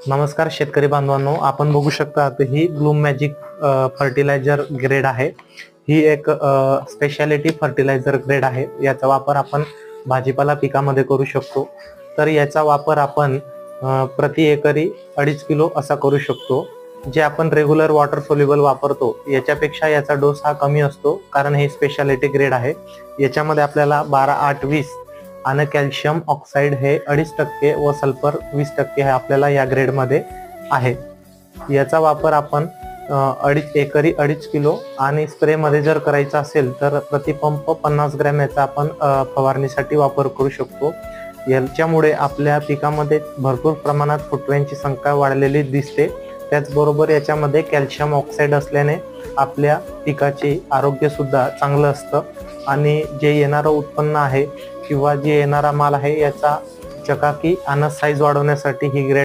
नमस्कार शेतकरी बांधवांनो, आपण बघू शकता ही ब्लूम मॅजिक फर्टिलायझर ग्रेड आहे। ही एक स्पेशालिटी फर्टिलायझर ग्रेड आहे। याचा वापर आपण भाजीपाला पिकामध्ये करू शकतो। तर याचा वापर आपण प्रति एकरी 2.5 किलो असा करू शकतो। जे आपण रेग्युलर वॉटर सोल्युबल वापरतो याच्यापेक्षा याचा डोस हा कमी असतो, कारण हे स्पेशालिटी ग्रेड आहे। याच्यामध्ये आपल्याला 12-8-20 आणि कॅल्शियम ऑक्साईड हे 2.5% व सल्फर 20% हे आपल्याला या ग्रेड मध्ये आहे। याचा वापर आपण एकरी 2.5 किलो आणि स्प्रे मध्ये जर करायचा असेल तर प्रति पंप 50 ग्रॅम याचा आपण फवारणीसाठी वापर करू शकतो। याच्यामुळे आपल्या पिकामध्ये भरपूर प्रमाणात फुटव्यांची संख्या वाढलेली दिसते। त्याचबरोबर याच्यामध्ये कॅल्शियम ऑक्साईड असल्याने आपल्या पिकाचे आरोग्य सुद्धा चांगलं असतं आणि जे येणारं उत्पन्न आहे किंवा जे येणारा माल आहे याचा चकाकी आणि साईज वाढवण्यासाठी ही ग्रेड